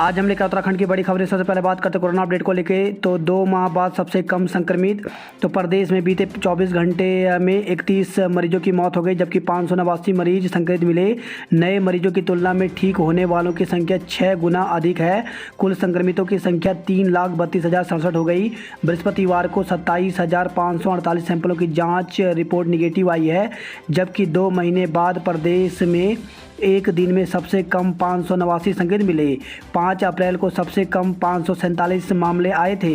आज हम लेकर उत्तराखंड की बड़ी खबरें। सबसे पहले बात करते हैं कोरोना अपडेट को लेके। तो 2 माह बाद सबसे कम संक्रमित। तो प्रदेश में बीते 24 घंटे में 31 मरीजों की मौत हो गई, जबकि 589 मरीज संक्रमित मिले। नए मरीजों की तुलना में ठीक होने वालों की संख्या 6 गुना अधिक है। कुल संक्रमितों की संख्या 3,32,067 हो गई। बृहस्पतिवार को 27,548 सैंपलों की जाँच रिपोर्ट निगेटिव आई है, जबकि 2 महीने बाद प्रदेश में एक दिन में सबसे कम 589 संक्रमित मिले। 5 अप्रैल को सबसे कम 547 मामले आए थे।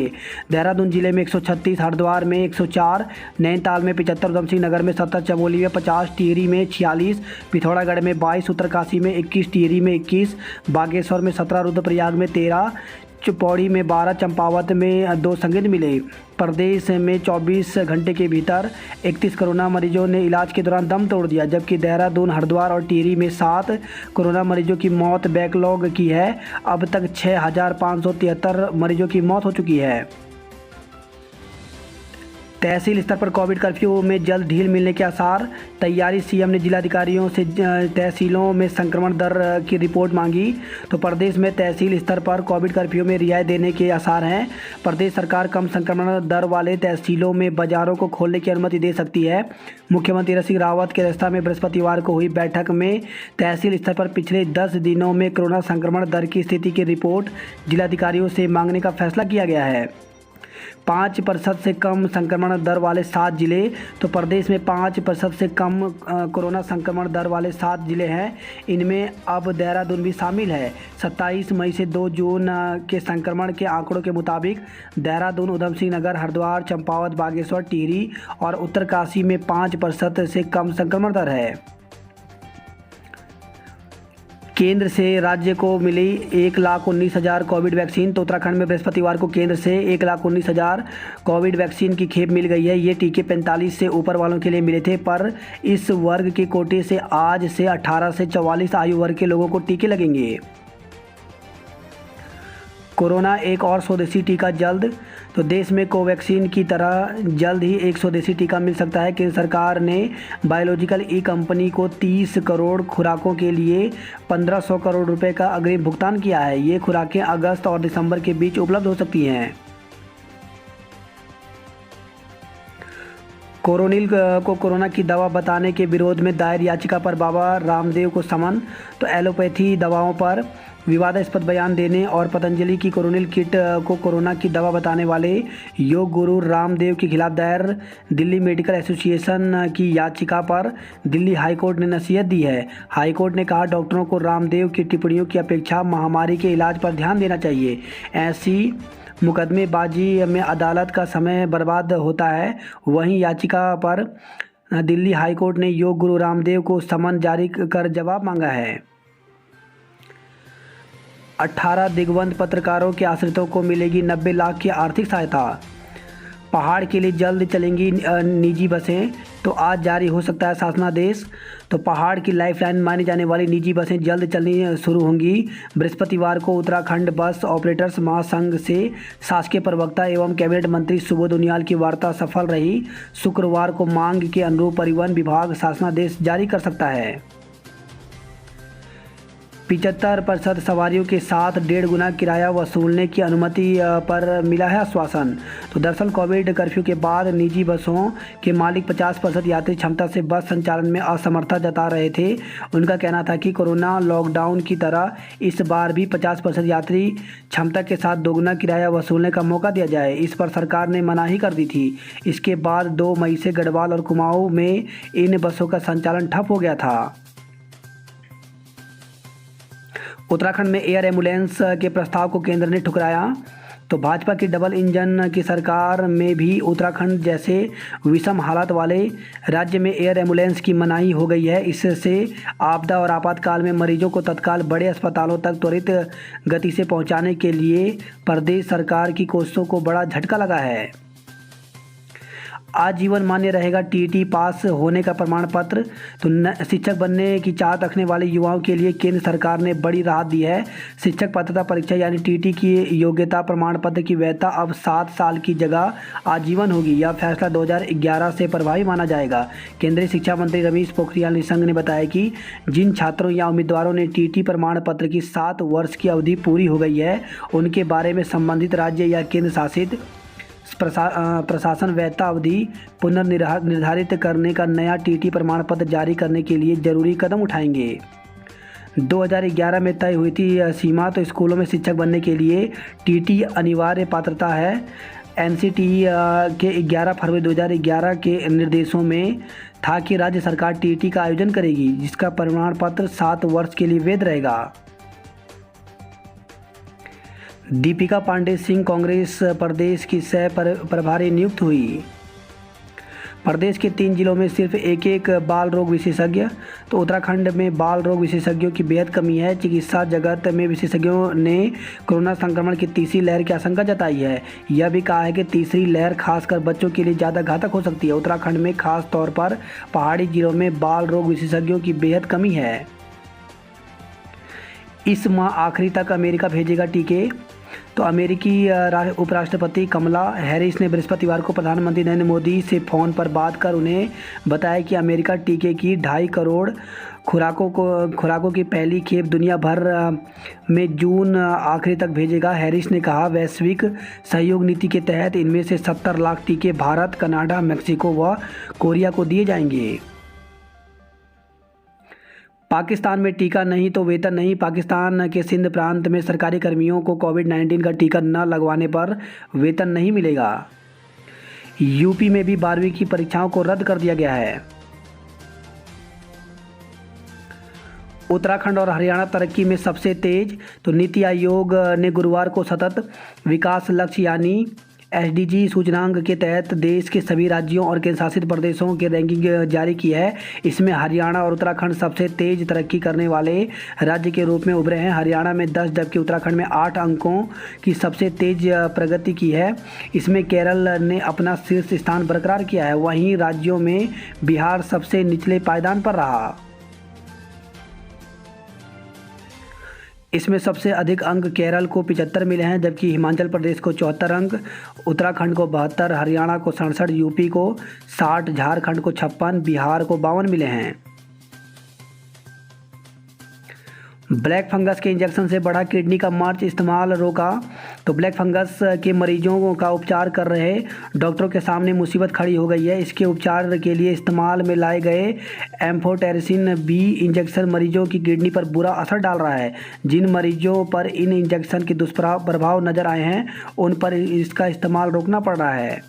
देहरादून जिले में 136, हरिद्वार में 104, नैनीताल में 75, उधमसिंह नगर में 70, चमोली में 50, टिहरी में 46, पिथौरागढ़ में 22, उत्तरकाशी में 21, टिहरी में 21, बागेश्वर में 17, रुद्रप्रयाग में 13, पौड़ी में 12, चंपावत में 2 संक्रमित मिले। प्रदेश में 24 घंटे के भीतर 31 कोरोना मरीजों ने इलाज के दौरान दम तोड़ दिया, जबकि देहरादून, हरिद्वार और टिहरी में 7 कोरोना मरीजों की मौत बैकलॉग की है। अब तक 6,573 मरीजों की मौत हो चुकी है। तहसील स्तर पर कोविड कर्फ्यू में जल्द ढील मिलने के आसार। तैयारी। सीएम ने जिलाधिकारियों से तहसीलों में संक्रमण दर की रिपोर्ट मांगी। तो प्रदेश में तहसील स्तर पर कोविड कर्फ्यू में रियायत देने के आसार हैं। प्रदेश सरकार कम संक्रमण दर वाले तहसीलों में बाजारों को खोलने की अनुमति दे सकती है। मुख्यमंत्री तीरथ सिंह रावत की अध्यक्षता में बृहस्पतिवार को हुई बैठक में तहसील स्तर पर पिछले 10 दिनों में कोरोना संक्रमण दर की स्थिति की रिपोर्ट जिलाधिकारियों से मांगने का फैसला किया गया है। 5% से कम संक्रमण दर वाले 7 जिले। तो प्रदेश में 5% से कम कोरोना संक्रमण दर वाले 7 जिले हैं। इनमें अब देहरादून भी शामिल है। 27 मई से 2 जून के संक्रमण के आंकड़ों के मुताबिक देहरादून, उधमसिंह नगर, हरिद्वार, चंपावत, बागेश्वर, टिहरी और उत्तरकाशी में 5% से कम संक्रमण दर है। केंद्र से राज्य को मिली 1,19,000 कोविड वैक्सीन। तो उत्तराखंड में बृहस्पतिवार को केंद्र से 1,19,000 कोविड वैक्सीन की खेप मिल गई है। ये टीके 45 से ऊपर वालों के लिए मिले थे, पर इस वर्ग के कोटे से आज से 18 से 44 आयु वर्ग के लोगों को टीके लगेंगे। कोरोना एक और स्वदेशी टीका जल्द। तो देश में कोवैक्सीन की तरह जल्द ही एक स्वदेशी टीका मिल सकता है। केंद्र सरकार ने बायोलॉजिकल ई कंपनी को 30 करोड़ खुराकों के लिए 1,500 करोड़ रुपए का अग्रिम भुगतान किया है। ये खुराकें अगस्त और दिसंबर के बीच उपलब्ध हो सकती हैं। कोरोनिल को कोरोना की दवा बताने के विरोध में दायर याचिका पर बाबा रामदेव को समन। तो एलोपैथी दवाओं पर विवादास्पद बयान देने और पतंजलि की कोरोनिल किट को कोरोना की दवा बताने वाले योग गुरु रामदेव के खिलाफ दायर दिल्ली मेडिकल एसोसिएशन की याचिका पर दिल्ली हाईकोर्ट ने नसीहत दी है। हाईकोर्ट ने कहा, डॉक्टरों को रामदेव की टिप्पणियों की अपेक्षा महामारी के इलाज पर ध्यान देना चाहिए। ऐसी मुकदमेबाजी में अदालत का समय बर्बाद होता है। वहीं याचिका पर दिल्ली हाईकोर्ट ने योग गुरु रामदेव को समन जारी कर जवाब मांगा है। 18 दिग्गज पत्रकारों के आश्रितों को मिलेगी 90 लाख की आर्थिक सहायता। पहाड़ के लिए जल्द चलेंगी निजी बसें। तो आज जारी हो सकता है शासनादेश। तो पहाड़ की लाइफलाइन मानी जाने वाली निजी बसें जल्द चलनी शुरू होंगी। बृहस्पतिवार को उत्तराखंड बस ऑपरेटर्स महासंघ से शासकीय प्रवक्ता एवं कैबिनेट मंत्री सुबोध उनियाल की वार्ता सफल रही। शुक्रवार को मांग के अनुरूप परिवहन विभाग शासनादेश जारी कर सकता है। 75% सवारियों के साथ 1.5 गुना किराया वसूलने की अनुमति पर मिला है आश्वासन। तो दरअसल कोविड कर्फ्यू के बाद निजी बसों के मालिक 50% यात्री क्षमता से बस संचालन में असमर्थता जता रहे थे। उनका कहना था कि कोरोना लॉकडाउन की तरह इस बार भी 50% यात्री क्षमता के साथ 2 गुना किराया वसूलने का मौका दिया जाए। इस पर सरकार ने मनाही कर दी थी। इसके बाद 2 मई से गढ़वाल और कुमाऊं में इन बसों का संचालन ठप हो गया था। उत्तराखंड में एयर एम्बुलेंस के प्रस्ताव को केंद्र ने ठुकराया। तो भाजपा की डबल इंजन की सरकार में भी उत्तराखंड जैसे विषम हालात वाले राज्य में एयर एम्बुलेंस की मनाही हो गई है। इससे आपदा और आपातकाल में मरीजों को तत्काल बड़े अस्पतालों तक त्वरित गति से पहुंचाने के लिए प्रदेश सरकार की कोशिशों को बड़ा झटका लगा है। आजीवन मान्य रहेगा टीईटी पास होने का प्रमाण पत्र। तो शिक्षक बनने की चाहत रखने वाले युवाओं के लिए केंद्र सरकार ने बड़ी राहत दी है। शिक्षक पात्रता परीक्षा यानी टीईटी की योग्यता प्रमाण पत्र की वैधता अब 7 साल की जगह आजीवन होगी। यह फैसला 2011 से प्रभावी माना जाएगा। केंद्रीय शिक्षा मंत्री रमेश पोखरियाल निशंक ने बताया कि जिन छात्रों या उम्मीदवारों ने टीईटी प्रमाण पत्र की 7 वर्ष की अवधि पूरी हो गई है, उनके बारे में संबंधित राज्य या केंद्र शासित प्रशासन वैधता अवधि पुनर्निर्धारित करने का नया टीईटी प्रमाण पत्र जारी करने के लिए जरूरी कदम उठाएंगे। 2011 में तय हुई थी सीमा। तो स्कूलों में शिक्षक बनने के लिए टीईटी अनिवार्य पात्रता है। एनसीटीई के 11 फरवरी 2011 के निर्देशों में था कि राज्य सरकार टीईटी का आयोजन करेगी, जिसका प्रमाण पत्र 7 वर्ष के लिए वैध रहेगा। दीपिका पांडे सिंह कांग्रेस प्रदेश की सह प्रभारी नियुक्त हुई। प्रदेश के 3 जिलों में सिर्फ एक बाल रोग विशेषज्ञ। तो उत्तराखंड में बाल रोग विशेषज्ञों की बेहद कमी है। चिकित्सा जगत में विशेषज्ञों ने कोरोना संक्रमण की तीसरी लहर की आशंका जताई है। यह भी कहा है कि तीसरी लहर खासकर बच्चों के लिए ज़्यादा घातक हो सकती है। उत्तराखंड में खास तौर पर पहाड़ी जिलों में बाल रोग विशेषज्ञों की बेहद कमी है। इस माह आखिरी तक अमेरिका भेजेगा टीके। तो अमेरिकी उपराष्ट्रपति कमला हैरिस ने बृहस्पतिवार को प्रधानमंत्री नरेंद्र मोदी से फ़ोन पर बात कर उन्हें बताया कि अमेरिका टीके की 2.5 करोड़ खुराकों की पहली खेप दुनिया भर में जून आखिरी तक भेजेगा। हैरिस ने कहा, वैश्विक सहयोग नीति के तहत इनमें से 70 लाख टीके भारत, कनाडा, मेक्सिको व कोरिया को दिए जाएंगे। पाकिस्तान में टीका नहीं तो वेतन नहीं। पाकिस्तान के सिंध प्रांत में सरकारी कर्मियों को कोविड-19 का टीका न लगवाने पर वेतन नहीं मिलेगा। यूपी में भी 12वीं की परीक्षाओं को रद्द कर दिया गया है। उत्तराखंड और हरियाणा तरक्की में सबसे तेज। तो नीति आयोग ने गुरुवार को सतत विकास लक्ष्य यानी एसडीजी सूचकांक के तहत देश के सभी राज्यों और केंद्रशासित प्रदेशों की रैंकिंग जारी की है। इसमें हरियाणा और उत्तराखंड सबसे तेज तरक्की करने वाले राज्य के रूप में उभरे हैं। हरियाणा में 10 जबकि उत्तराखंड में 8 अंकों की सबसे तेज प्रगति की है। इसमें केरल ने अपना शीर्ष स्थान बरकरार किया है। वहीं राज्यों में बिहार सबसे निचले पायदान पर रहा। इसमें सबसे अधिक अंक केरल को 75 मिले हैं, जबकि हिमाचल प्रदेश को 74 अंक, उत्तराखंड को 72, हरियाणा को 67, यूपी को 60, झारखंड को 56, बिहार को 52 मिले हैं। ब्लैक फंगस के इंजेक्शन से बढ़ा किडनी का मार्च, इस्तेमाल रोका। तो ब्लैक फंगस के मरीजों का उपचार कर रहे डॉक्टरों के सामने मुसीबत खड़ी हो गई है। इसके उपचार के लिए इस्तेमाल में लाए गए एम्फोटेरिसिन बी इंजेक्शन मरीजों की किडनी पर बुरा असर डाल रहा है। जिन मरीजों पर इन इंजेक्शन के दुष्प्रभाव नजर आए हैं, उन पर इसका इस्तेमाल रोकना पड़ रहा है।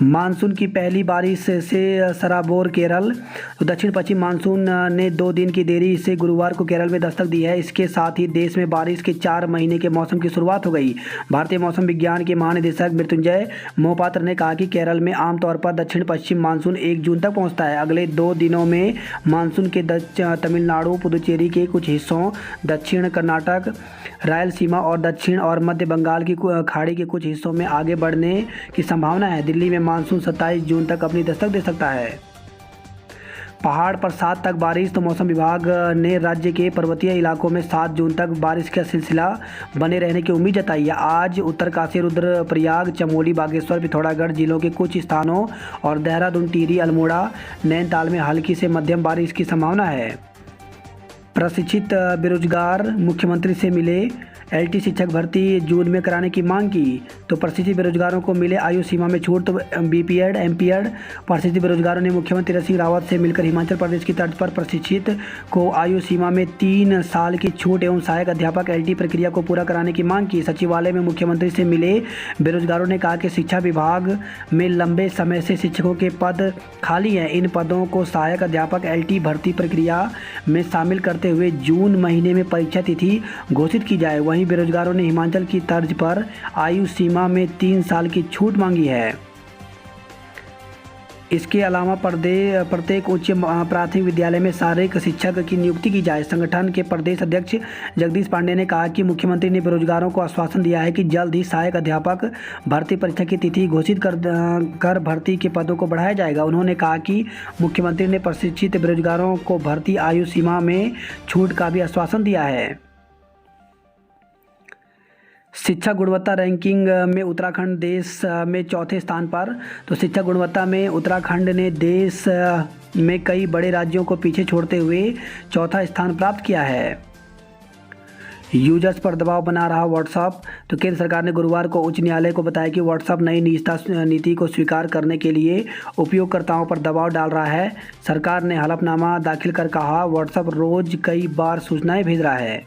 मानसून की पहली बारिश से सराबोर केरल। तो दक्षिण पश्चिम मानसून ने 2 दिन की देरी से गुरुवार को केरल में दस्तक दी है। इसके साथ ही देश में बारिश के 4 महीने के मौसम की शुरुआत हो गई। भारतीय मौसम विज्ञान के महानिदेशक मृत्युंजय मोहपात्र ने कहा कि केरल में आमतौर पर दक्षिण पश्चिम मानसून 1 जून तक पहुंचता है। अगले 2 दिनों में मानसून के तमिलनाडु, पुदुचेरी के कुछ हिस्सों, दक्षिण कर्नाटक, रायलसीमा और दक्षिण और मध्य बंगाल की खाड़ी के कुछ हिस्सों में आगे बढ़ने की संभावना है। दिल्ली में मानसून 27 जून तक अपनी दस्तक दे सकता है। पहाड़ पर 7 तक बारिश। तो मौसम विभाग ने राज्य के पर्वतीय इलाकों में 7 जून तक बारिश का सिलसिला बने रहने की उम्मीद जताई है। आज उत्तरकाशी, रुद्रप्रयाग, चमोली, बागेश्वर, पिथौरागढ़ जिलों के कुछ स्थानों और देहरादून, टिहरी, अल्मोड़ा, नैनीताल में हल्की से मध्यम बारिश की संभावना है। प्रशिक्षित बेरोजगार मुख्यमंत्री से मिले। एलटी शिक्षक भर्ती जून में कराने की मांग की। तो प्रशिक्षित बेरोजगारों को मिले आयु सीमा में छूट। तो बीपीएड, एमपीएड प्रशिक्षित बेरोजगारों ने मुख्यमंत्री त्रिवेंद्र सिंह रावत से मिलकर हिमाचल प्रदेश की तर्ज पर प्रशिक्षित को आयु सीमा में 3 साल की छूट एवं सहायक अध्यापक एलटी प्रक्रिया को पूरा कराने की मांग की। सचिवालय में मुख्यमंत्री से मिले बेरोजगारों ने कहा कि शिक्षा विभाग में लंबे समय से शिक्षकों के पद खाली हैं। इन पदों को सहायक अध्यापक एलटी भर्ती प्रक्रिया में शामिल करते हुए जून महीने में परीक्षा तिथि घोषित की जाए। वहीं बेरोजगारों ने हिमाचल की तर्ज पर आयु सीमा में 3 साल की छूट मांगी है। इसके अलावा प्रत्येक उच्च प्राथमिक विद्यालय में सहायक शिक्षक की नियुक्ति की जाए। संगठन के प्रदेश अध्यक्ष जगदीश पांडे ने कहा कि मुख्यमंत्री ने बेरोजगारों को आश्वासन दिया है कि जल्द ही सहायक अध्यापक भर्ती परीक्षा की तिथि घोषित कर भर्ती के पदों को बढ़ाया जाएगा। उन्होंने कहा कि मुख्यमंत्री ने प्रशिक्षित बेरोजगारों को भर्ती आयु सीमा में छूट का भी आश्वासन दिया है। शिक्षा गुणवत्ता रैंकिंग में उत्तराखंड देश में चौथे स्थान पर। तो शिक्षा गुणवत्ता में उत्तराखंड ने देश में कई बड़े राज्यों को पीछे छोड़ते हुए चौथा स्थान प्राप्त किया है। यूजर्स पर दबाव बना रहा व्हाट्सएप। तो केंद्र सरकार ने गुरुवार को उच्च न्यायालय को बताया कि व्हाट्सएप नई निजता नीति को स्वीकार करने के लिए उपयोगकर्ताओं पर दबाव डाल रहा है। सरकार ने हलफनामा दाखिल कर कहा, व्हाट्सएप रोज कई बार सूचनाएं भेज रहा है।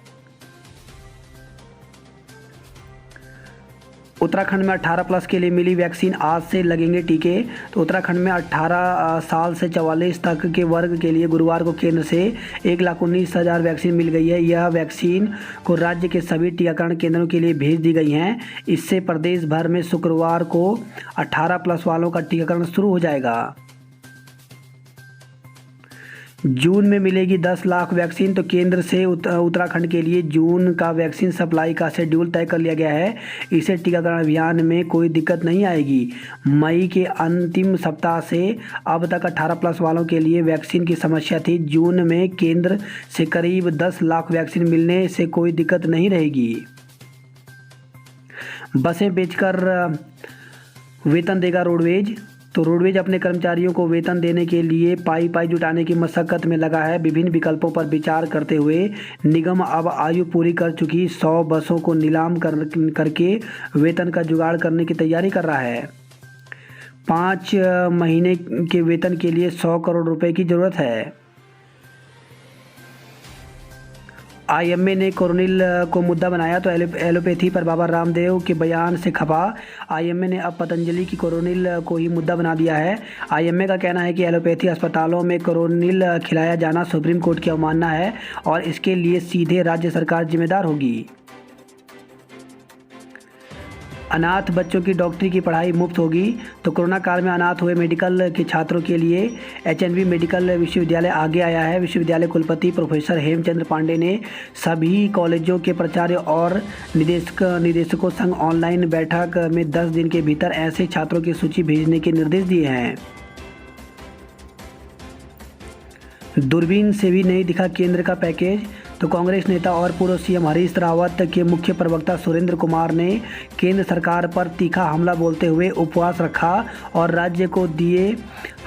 उत्तराखंड में 18+ के लिए मिली वैक्सीन, आज से लगेंगे टीके। तो उत्तराखंड में 18 साल से 44 तक के वर्ग के लिए गुरुवार को केंद्र से 1,19,000 वैक्सीन मिल गई है। यह वैक्सीन को राज्य के सभी टीकाकरण केंद्रों के लिए भेज दी गई हैं। इससे प्रदेश भर में शुक्रवार को 18+ वालों का टीकाकरण शुरू हो जाएगा। जून में मिलेगी 10 लाख वैक्सीन। तो केंद्र से उत्तराखंड के लिए जून का वैक्सीन सप्लाई का शेड्यूल तय कर लिया गया है। इसे टीकाकरण अभियान में कोई दिक्कत नहीं आएगी। मई के अंतिम सप्ताह से अब तक 18+ वालों के लिए वैक्सीन की समस्या थी। जून में केंद्र से करीब 10 लाख वैक्सीन मिलने से कोई दिक्कत नहीं रहेगी। बसें बेचकर वेतन देगा रोडवेज। तो रोडवेज अपने कर्मचारियों को वेतन देने के लिए पाई जुटाने की मशक्कत में लगा है। विभिन्न विकल्पों पर विचार करते हुए निगम अब आयु पूरी कर चुकी 100 बसों को नीलाम करके वेतन का जुगाड़ करने की तैयारी कर रहा है। 5 महीने के वेतन के लिए 100 करोड़ रुपए की जरूरत है। आईएमए ने कोरोनिल को मुद्दा बनाया। तो एलोपैथी पर बाबा रामदेव के बयान से खफा आईएमए ने अब पतंजलि की कोरोनिल को ही मुद्दा बना दिया है। आईएमए का कहना है कि एलोपैथी अस्पतालों में कोरोनिल खिलाया जाना सुप्रीम कोर्ट की अवमानना है और इसके लिए सीधे राज्य सरकार जिम्मेदार होगी। अनाथ बच्चों की डॉक्टरी की पढ़ाई मुफ्त होगी। तो कोरोना काल में अनाथ हुए मेडिकल के छात्रों के लिए एचएनवी मेडिकल विश्वविद्यालय आगे आया है। विश्वविद्यालय कुलपति प्रोफेसर हेमचंद्र पांडे ने सभी कॉलेजों के प्राचार्य और निदेशकों संग ऑनलाइन बैठक में 10 दिन के भीतर ऐसे छात्रों की सूची भेजने के निर्देश दिए हैं। दूरबीन से भी नहीं दिखा केंद्र का पैकेज। तो कांग्रेस नेता और पूर्व सीएम हरीश रावत के मुख्य प्रवक्ता सुरेंद्र कुमार ने केंद्र सरकार पर तीखा हमला बोलते हुए उपवास रखा और राज्य को दिए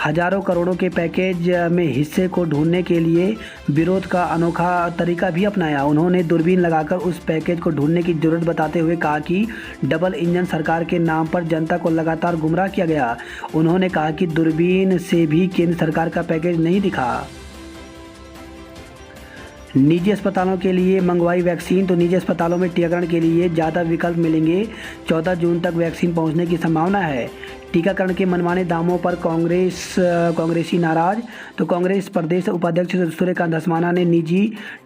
हजारों करोड़ों के पैकेज में हिस्से को ढूंढने के लिए विरोध का अनोखा तरीका भी अपनाया। उन्होंने दूरबीन लगाकर उस पैकेज को ढूंढने की जरूरत बताते हुए कहा कि डबल इंजन सरकार के नाम पर जनता को लगातार गुमराह किया गया। उन्होंने कहा कि दूरबीन से भी केंद्र सरकार का पैकेज नहीं दिखा। निजी अस्पतालों के लिए मंगवाई वैक्सीन। तो निजी अस्पतालों में टीकाकरण के लिए ज़्यादा विकल्प मिलेंगे। 14 जून तक वैक्सीन पहुंचने की संभावना है। टीकाकरण के मनमाने दामों पर कांग्रेसी नाराज। तो कांग्रेस प्रदेश उपाध्यक्ष सूर्यकांत धस्माना ने निजी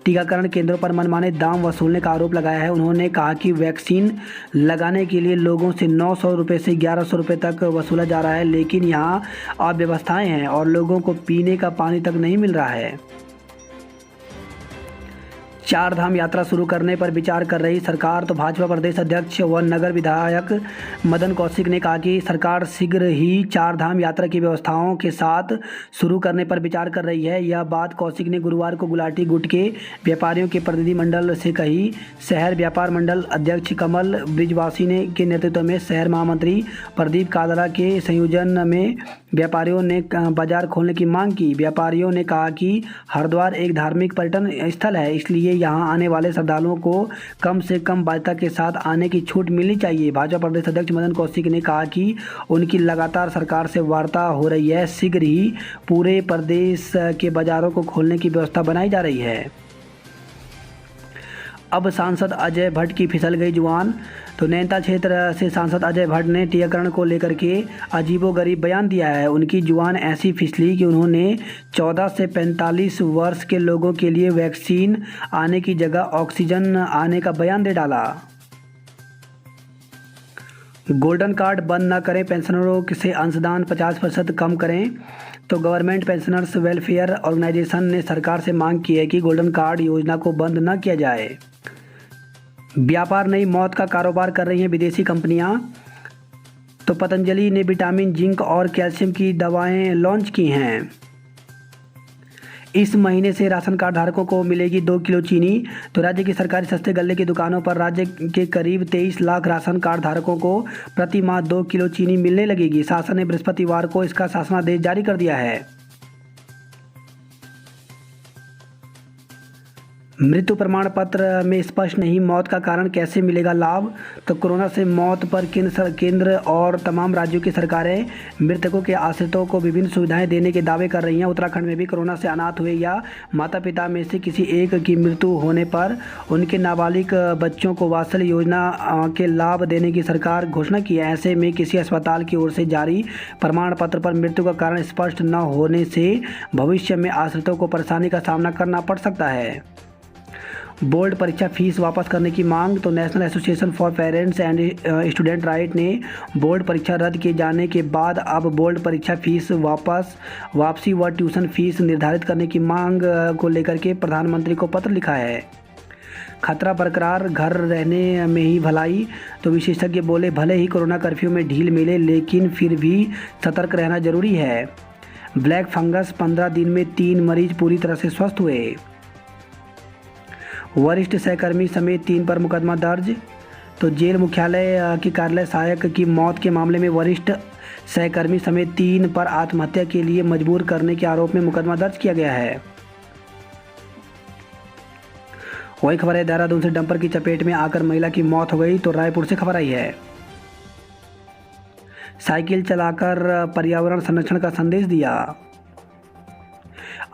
टीकाकरण केंद्रों पर मनमाने दाम वसूलने का आरोप लगाया है। उन्होंने कहा कि वैक्सीन लगाने के लिए लोगों से 900 रुपये से 1100 रुपये तक वसूला जा रहा है, लेकिन यहाँ अव्यवस्थाएं हैं और लोगों को पीने का पानी तक नहीं मिल रहा है। 4 धाम यात्रा शुरू करने पर विचार कर रही सरकार। तो भाजपा प्रदेश अध्यक्ष व नगर विधायक मदन कौशिक ने कहा कि सरकार शीघ्र ही 4 धाम यात्रा की व्यवस्थाओं के साथ शुरू करने पर विचार कर रही है। यह बात कौशिक ने गुरुवार को गुलाटी गुट के व्यापारियों के प्रतिनिधिमंडल से कही। शहर व्यापार मंडल अध्यक्ष कमल ब्रिजवासी ने के नेतृत्व में शहर महामंत्री प्रदीप कादरा के संयोजन में व्यापारियों ने बाजार खोलने की मांग की। व्यापारियों ने कहा कि हरिद्वार एक धार्मिक पर्यटन स्थल है, इसलिए यहां आने वाले श्रद्धालुओं को कम से कम बाध्यता के साथ आने की छूट मिलनी चाहिए। भाजपा प्रदेश अध्यक्ष मदन कौशिक ने कहा कि उनकी लगातार सरकार से वार्ता हो रही है। शीघ्र ही पूरे प्रदेश के बाजारों को खोलने की व्यवस्था बनाई जा रही है। अब सांसद अजय भट्ट की फिसल गई जुबान। तो नैनीताल क्षेत्र से सांसद अजय भट्ट ने टीकाकरण को लेकर के अजीबोगरीब बयान दिया है। उनकी जुबान ऐसी फिसली कि उन्होंने 14 से 45 वर्ष के लोगों के लिए वैक्सीन आने की जगह ऑक्सीजन आने का बयान दे डाला। गोल्डन कार्ड बंद न करें, पेंशनरों से अंशदान 50% कम करें। तो गवर्नमेंट पेंशनर्स वेलफेयर ऑर्गेनाइजेशन ने सरकार से मांग की है कि गोल्डन कार्ड योजना को बंद न किया जाए। व्यापार नहीं मौत का कारोबार कर रही हैं विदेशी कंपनियां। तो पतंजलि ने विटामिन, जिंक और कैल्शियम की दवाएं लॉन्च की हैं। इस महीने से राशन कार्ड धारकों को मिलेगी 2 किलो चीनी। तो राज्य की सरकारी सस्ते गल्ले की दुकानों पर राज्य के करीब 23 लाख राशन कार्ड धारकों को प्रति माह 2 किलो चीनी मिलने लगेगी। शासन ने बृहस्पतिवार को इसका शासनादेश जारी कर दिया है। मृत्यु प्रमाण पत्र में स्पष्ट नहीं, मौत का कारण कैसे मिलेगा लाभ। तो कोरोना से मौत पर केंद्र और तमाम राज्यों की सरकारें मृतकों के आश्रितों को विभिन्न सुविधाएं देने के दावे कर रही हैं। उत्तराखंड में भी कोरोना से अनाथ हुए या माता पिता में से किसी एक की मृत्यु होने पर उनके नाबालिग बच्चों को वात्सल्य योजना के लाभ देने की सरकार घोषणा की है। ऐसे में किसी अस्पताल की ओर से जारी प्रमाण पत्र पर मृत्यु का कारण स्पष्ट न होने से भविष्य में आश्रितों को परेशानी का सामना करना पड़ सकता है। बोर्ड परीक्षा फीस वापस करने की मांग। तो national association for parents and student right ने बोर्ड परीक्षा रद्द किए जाने के बाद अब बोर्ड परीक्षा फीस वापसी व ट्यूशन फीस निर्धारित करने की मांग को लेकर के प्रधानमंत्री को पत्र लिखा है। खतरा बरकरार, घर रहने में ही भलाई। तो विशेषज्ञ बोले भले ही कोरोना कर्फ्यू में ढील मिले लेकिन फिर भी सतर्क रहना जरूरी है। ब्लैक फंगस, 15 दिन में 3 मरीज पूरी तरह से स्वस्थ हुए। वरिष्ठ सहकर्मी समेत 3 पर मुकदमा दर्ज। तो जेल मुख्यालय की कार्यालय सहायक की मौत के मामले में वरिष्ठ सहकर्मी समेत 3 पर आत्महत्या के लिए मजबूर करने के आरोप में मुकदमा दर्ज किया गया है। वही खबर है, देहरादून से डंपर की चपेट में आकर महिला की मौत हो गई। तो रायपुर से खबर आई है। साइकिल चलाकर पर्यावरण संरक्षण का संदेश दिया।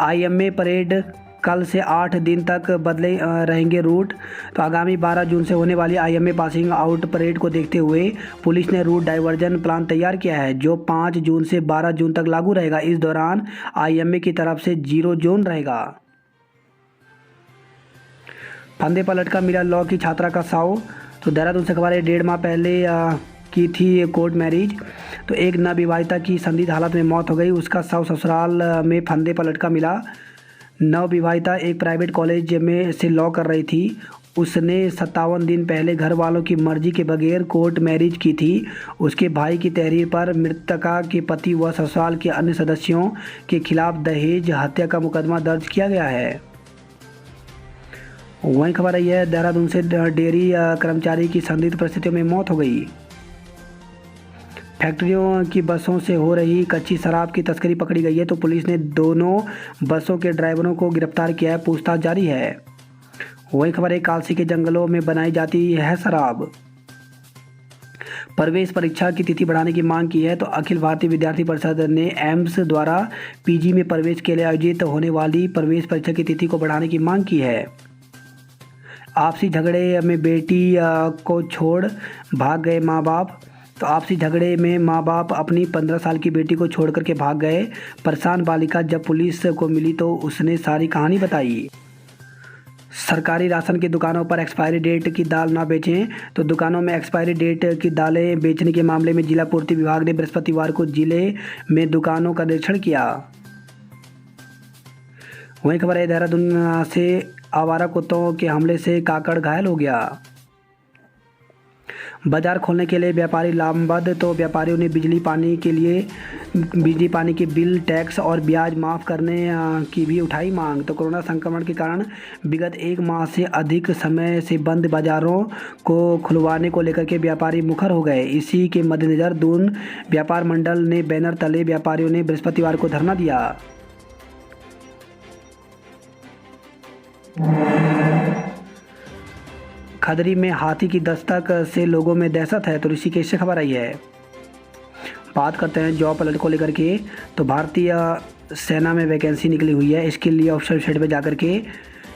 IMA परेड कल से 8 दिन तक बदले रहेंगे रूट। तो आगामी 12 जून से होने वाली IMA पासिंग आउट परेड को देखते हुए पुलिस ने रूट डाइवर्जन प्लान तैयार किया है जो 5 जून से 12 जून तक लागू रहेगा। इस दौरान IMA की तरफ से 0 जोन रहेगा। फंदे पलट का मिला लॉ की छात्रा का साव। तो देहरादून से खबर है, 1.5 माह पहले की थी कोर्ट मैरिज। तो एक नवविवाहिता की संदिग्ध हालत में मौत हो गई। उसका शव ससुराल में फंदे पलट का मिला। नवविवाहिता एक प्राइवेट कॉलेज में से लॉ कर रही थी। उसने 57 दिन पहले घर वालों की मर्जी के बगैर कोर्ट मैरिज की थी। उसके भाई की तहरीर पर मृतका के पति व ससुराल के अन्य सदस्यों के खिलाफ दहेज हत्या का मुकदमा दर्ज किया गया है। वहीं खबर आई है, देहरादून से डेयरी कर्मचारी की संदिग्ध परिस्थितियों में मौत हो गई। फैक्ट्रियों की बसों से हो रही कच्ची शराब की तस्करी पकड़ी गई है। तो पुलिस ने दोनों बसों के ड्राइवरों को गिरफ्तार किया है, पूछताछ जारी है। वही खबर है, कालसी के जंगलों में बनाई जाती है शराब। प्रवेश परीक्षा की तिथि बढ़ाने की मांग की है। तो अखिल भारतीय विद्यार्थी परिषद ने एम्स द्वारा PG में प्रवेश के लिए आयोजित होने वाली प्रवेश परीक्षा की तिथि को बढ़ाने की मांग की है। आपसी झगड़े में बेटी को छोड़ भाग गए माँ बाप। तो आपसी झगड़े में माँ बाप अपनी 15 साल की बेटी को छोड़ करके भाग गए। परेशान बालिका जब पुलिस को मिली तो उसने सारी कहानी बताई। सरकारी राशन की दुकानों पर एक्सपायरी डेट की दाल ना बेचें। तो दुकानों में एक्सपायरी डेट की दालें बेचने के मामले में जिला पूर्ति विभाग ने बृहस्पतिवार को जिले में दुकानों का निरीक्षण किया। वहीं खबर है, देहरादून से आवारा कुत्तों के हमले से काकड़ घायल हो गया। बाजार खोलने के लिए व्यापारी लामबंद। तो व्यापारियों ने बिजली पानी के बिल, टैक्स और ब्याज माफ़ करने की भी उठाई मांग। तो कोरोना संक्रमण के कारण विगत 1 माह से अधिक समय से बंद बाजारों को खुलवाने को लेकर के व्यापारी मुखर हो गए। इसी के मद्देनज़र दून व्यापार मंडल ने बैनर तले व्यापारियों ने बृहस्पतिवार को धरना दिया। खदरी में हाथी की दस्तक से लोगों में दहशत है। तो ऋषिकेश से खबर आई है। बात करते हैं जॉब अलर्ट को लेकर के। तो भारतीय सेना में वैकेंसी निकली हुई है। इसके लिए ऑफिशियल वेबसाइट पर जाकर के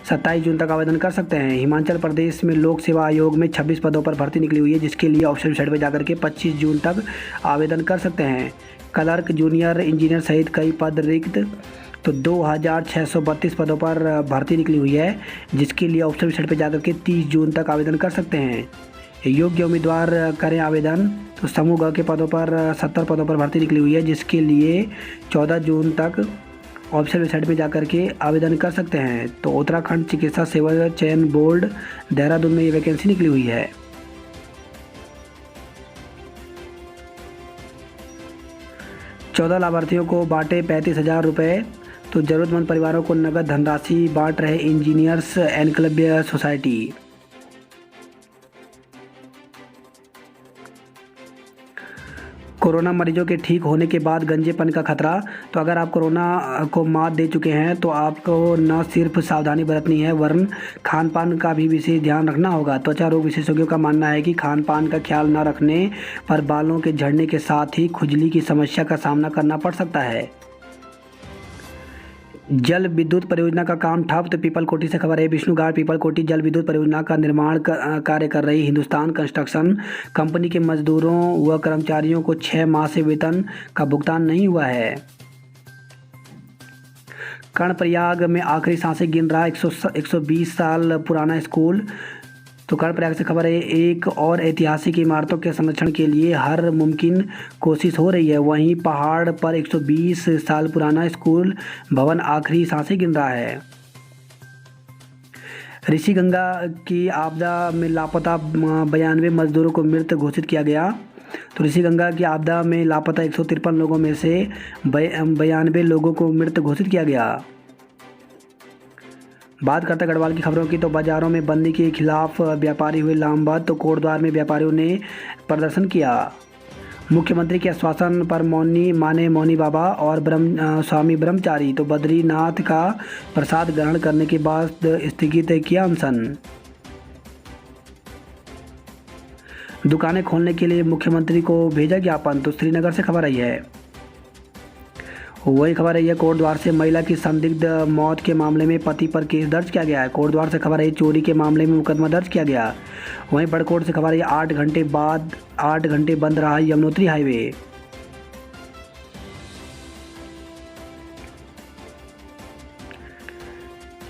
27 जून तक आवेदन कर सकते हैं। हिमाचल प्रदेश में लोक सेवा आयोग में 26 पदों पर भर्ती निकली हुई है जिसके लिए ऑफिशियल वेबसाइट पर जाकर के 25 जून तक आवेदन कर सकते हैं। क्लर्क, जूनियर इंजीनियर सहित कई पद रिक्त। तो 2632 पदों पर भर्ती निकली हुई है जिसके लिए ऑफिशियल वेबसाइट पर जाकर के 30 जून तक आवेदन कर सकते हैं। योग्य उम्मीदवार करें आवेदन। तो समूह ग के पदों पर 70 पदों पर भर्ती निकली हुई है, जिसके लिए 14 जून तक ऑफिशियल वेबसाइट में जाकर के आवेदन कर सकते हैं। तो उत्तराखंड चिकित्सा सेवा चयन बोर्ड देहरादून में ये वैकेंसी निकली हुई है। चौदह लाभार्थियों को बांटे 35,000 रुपये। तो ज़रूरतमंद परिवारों को नगद धनराशि बांट रहे इंजीनियर्स एनक्लेव सोसाइटी। कोरोना मरीजों के ठीक होने के बाद गंजेपन का खतरा। तो अगर आप कोरोना को मात दे चुके हैं तो आपको न सिर्फ सावधानी बरतनी है वरन खान पान का भी विशेष ध्यान रखना होगा। त्वचा रोग विशेषज्ञों का मानना है कि खान पान का ख्याल न रखने पर बालों के झड़ने के साथ ही खुजली की समस्या का सामना करना पड़ सकता है। जल विद्युत परियोजना का काम ठप। तो पीपल कोटी से खबर है, विष्णुगाड़ पीपल कोटी जल विद्युत परियोजना का निर्माण कार्य कर रही हिंदुस्तान कंस्ट्रक्शन कंपनी के मजदूरों व कर्मचारियों को 6 माह से वेतन का भुगतान नहीं हुआ है। कर्णप्रयाग में आखिरी सांसें गिन रहा 120 साल पुराना स्कूल। तो कर्णप्रयाग से खबर है, एक और ऐतिहासिक इमारतों के संरक्षण के लिए हर मुमकिन कोशिश हो रही है। वहीं पहाड़ पर 120 साल पुराना स्कूल भवन आखिरी सांसें गिन रहा है। ऋषिगंगा की आपदा में लापता 92 मजदूरों को मृत घोषित किया गया। तो ऋषिगंगा की आपदा में लापता 153 लोगों में से 92 लोगों को मृत घोषित किया गया। बात करते हैं गढ़वाल की खबरों की। तो बाजारों में बंदी के खिलाफ व्यापारी हुए लामबंद। तो कोटद्वार में व्यापारियों ने प्रदर्शन किया। मुख्यमंत्री के आश्वासन पर मौनी बाबा और स्वामी ब्रह्मचारी। तो बद्रीनाथ का प्रसाद ग्रहण करने के बाद स्थगित किया अनशन। दुकानें खोलने के लिए मुख्यमंत्री को भेजा ज्ञापन। तो श्रीनगर से खबर आई है। वही खबर है, कोटद्वार से महिला की संदिग्ध मौत के मामले में पति पर केस दर्ज किया गया है। कोटद्वार से खबर है, चोरी के मामले में मुकदमा दर्ज किया गया। वहीं बड़कोट से खबर है, 8 घंटे बंद रहा यमुनोत्री हाईवे।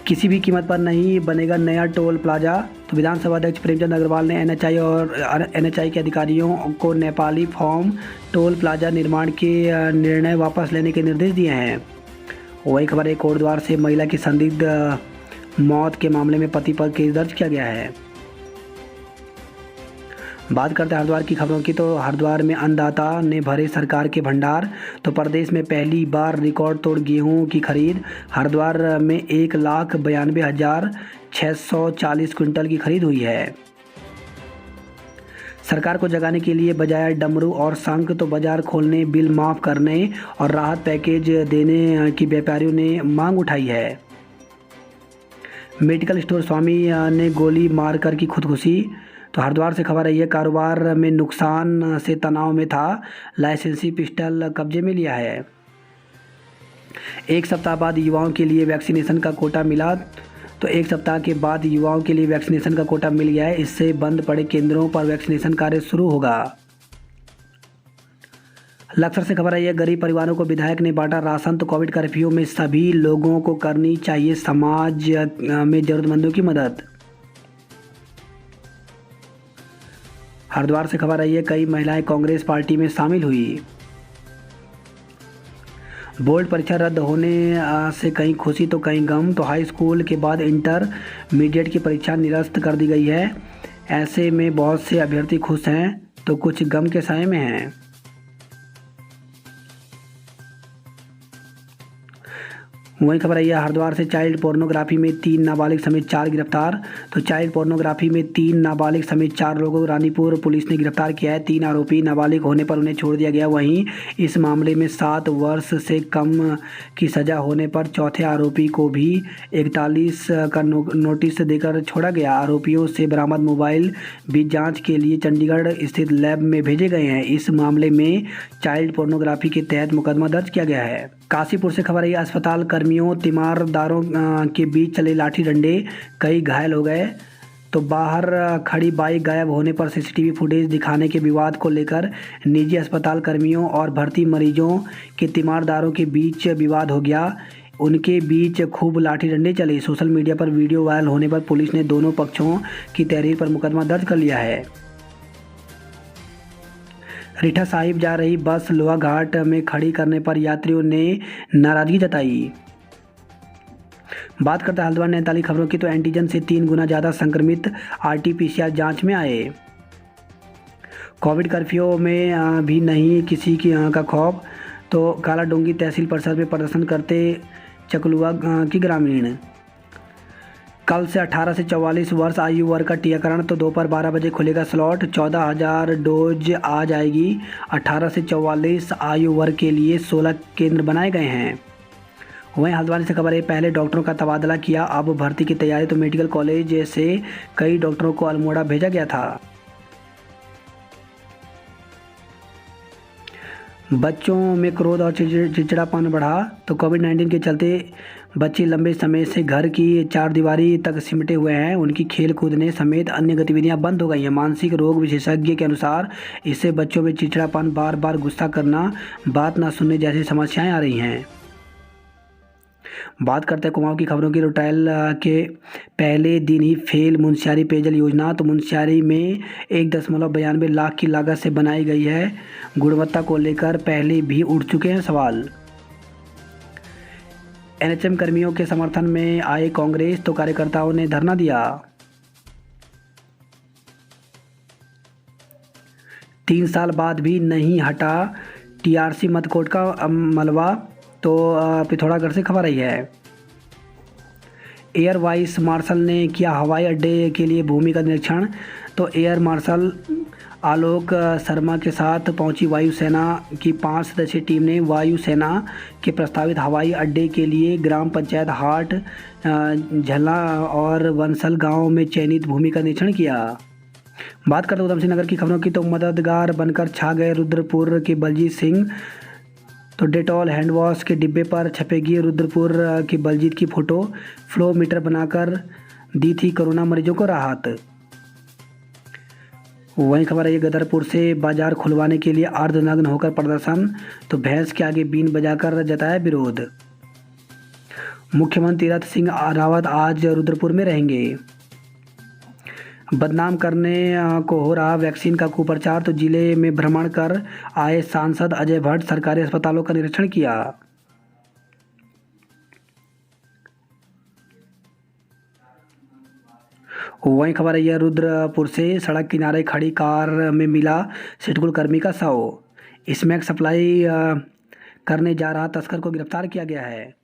किसी भी कीमत पर नहीं बनेगा नया टोल प्लाजा। तो विधानसभा अध्यक्ष प्रेमचंद अग्रवाल ने एनएचआई के अधिकारियों को नेपाली फॉर्म टोल प्लाजा निर्माण के निर्णय वापस लेने के निर्देश दिए हैं। वही खबर है, कोटद्वार से महिला की संदिग्ध मौत के मामले में पति पर केस दर्ज किया गया है। बात करते हैं हरिद्वार की खबरों की। तो हरिद्वार में अन्नदाता ने भरे सरकार के भंडार। तो प्रदेश में पहली बार रिकॉर्ड तोड़ गेहूं की खरीद। हरिद्वार में 1,92,640 क्विंटल की खरीद हुई है। सरकार को जगाने के लिए बजाय डमरू और शंख तो बाजार खोलने, बिल माफ़ करने और राहत पैकेज देने की व्यापारियों ने मांग उठाई है। मेडिकल स्टोर स्वामी ने गोली मारकर की खुदकुशी। तो हरिद्वार से खबर है, ये कारोबार में नुकसान से तनाव में था, लाइसेंसी पिस्टल कब्जे में लिया है। एक सप्ताह बाद युवाओं के लिए वैक्सीनेशन का कोटा मिला। तो एक सप्ताह के बाद युवाओं के लिए वैक्सीनेशन का कोटा मिल गया है। इससे बंद पड़े केंद्रों पर वैक्सीनेशन कार्य शुरू होगा। लक्सर से खबर है, ये गरीब परिवारों को विधायक ने बांटा राशन। तो कोविड कर्फ्यू में सभी लोगों को करनी चाहिए समाज में जरूरतमंदों की मदद। हरिद्वार से खबर आई है, कई महिलाएं कांग्रेस पार्टी में शामिल हुई। बोर्ड परीक्षा रद्द होने से कहीं खुशी तो कहीं गम। तो हाई स्कूल के बाद इंटरमीडिएट की परीक्षा निरस्त कर दी गई है। ऐसे में बहुत से अभ्यर्थी खुश हैं तो कुछ गम के साए में हैं। वही खबर आई है, हरिद्वार से चाइल्ड पोर्नोग्राफी में 3 नाबालिग समेत 4 गिरफ्तार। तो चाइल्ड पोर्नोग्राफी में 3 नाबालिग समेत 4 लोगों को रानीपुर पुलिस ने गिरफ्तार किया है। 3 आरोपी नाबालिग होने पर उन्हें छोड़ दिया गया। वहीं इस मामले में 7 वर्ष से कम की सज़ा होने पर चौथे आरोपी को भी 41 का नोटिस देकर छोड़ा गया। आरोपियों से बरामद मोबाइल भी जाँच के लिए चंडीगढ़ स्थित लैब में भेजे गए हैं। इस मामले में चाइल्ड पोर्नोग्राफी के तहत मुकदमा दर्ज किया गया है। काशीपुर से खबर है, अस्पताल कर्मियों तीमारदारों के बीच चले लाठी डंडे, कई घायल हो गए। तो बाहर खड़ी बाइक गायब होने पर सीसीटीवी फुटेज दिखाने के विवाद को लेकर निजी अस्पताल कर्मियों और भर्ती मरीजों के तीमारदारों के बीच विवाद हो गया। उनके बीच खूब लाठी डंडे चले। सोशल मीडिया पर वीडियो वायरल होने पर पुलिस ने दोनों पक्षों की तहरीर पर मुकदमा दर्ज कर लिया है। रीठा साहिब जा रही बस लोहाघाट में खड़ी करने पर यात्रियों ने नाराजगी जताई। बात करते हैं हल्द्वानी नैनीताल खबरों की, तो एंटीजन से 3 गुना ज़्यादा संक्रमित आरटीपीसीआर जांच में आए। कोविड कर्फ्यू में भी नहीं किसी की का खौफ, तो कालाडूंगी तहसील परिषद में प्रदर्शन करते चकलुआ की ग्रामीण। कल से 18 से 44 वर्ष आयु वर्ग का टीकाकरण, तो दोपहर 12 बजे खुलेगा स्लॉट। 14,000 डोज आ जाएगी। 18 से 44 आयु वर्ग के लिए 16 केंद्र बनाए गए हैं। वहीं हल्द्वानी से खबर है, पहले डॉक्टरों का तबादला किया, अब भर्ती की तैयारी। तो मेडिकल कॉलेज से कई डॉक्टरों को अल्मोड़ा भेजा गया था। बच्चों में क्रोध और चिड़चिड़ापन बढ़ा, तो कोविड-19 के चलते बच्चे लंबे समय से घर की चारदीवारी तक सिमटे हुए हैं। उनकी खेल कूदने समेत अन्य गतिविधियां बंद हो गई हैं। मानसिक रोग विशेषज्ञ के अनुसार इससे बच्चों में चिड़चिड़ापन, बार बार गुस्सा करना, बात ना सुनने जैसी समस्याएं आ रही हैं। बात करते हैं कुमाऊं की खबरों की, तो ट्रायल के पहले दिन ही फेल मुनस्यारी पेयजल योजना। तो मुनस्यारी में 1.92 लाख की लागत से बनाई गई है। गुणवत्ता को लेकर पहले भी उठ चुके हैं सवाल। एनएचएम कर्मियों के समर्थन में आए कांग्रेस, तो कार्यकर्ताओं ने धरना दिया। 3 साल बाद भी नहीं हटा टीआरसी मतकोट का मलबा, तो पिथौरागढ़ से खबर आई है। एयर वाइस मार्शल ने किया हवाई अड्डे के लिए भूमि का निरीक्षण। तो एयर मार्शल आलोक शर्मा के साथ पहुंची वायुसेना की 5 सदस्यीय टीम ने वायुसेना के प्रस्तावित हवाई अड्डे के लिए ग्राम पंचायत हाट, झल्ला और वंसल गांव में चयनित भूमि का निरीक्षण किया। बात करते उधम सिंह नगर की खबरों की, तो मददगार बनकर छा गए रुद्रपुर के बलजीत सिंह। तो डेटॉल हैंड वॉश के डिब्बे पर छपेगी रुद्रपुर की बलजीत की फ़ोटो। फ्लो मीटर बनाकर दी थी कोरोना मरीजों को राहत। वहीं खबर है, गदरपुर से बाजार खुलवाने के लिए अर्धनग्न होकर प्रदर्शन। तो भैंस के आगे बीन बजाकर जताया विरोध। मुख्यमंत्री तीरथ सिंह रावत आज रुद्रपुर में रहेंगे। बदनाम करने को हो रहा वैक्सीन का कुप्रचार, तो जिले में भ्रमण कर आए सांसद अजय भट्ट, सरकारी अस्पतालों का निरीक्षण किया। वहीं खबर है, यह रुद्रपुर से सड़क किनारे खड़ी कार में मिला सिडकुल कर्मी का शव। स्मैक सप्लाई करने जा रहा तस्कर को गिरफ्तार किया गया है।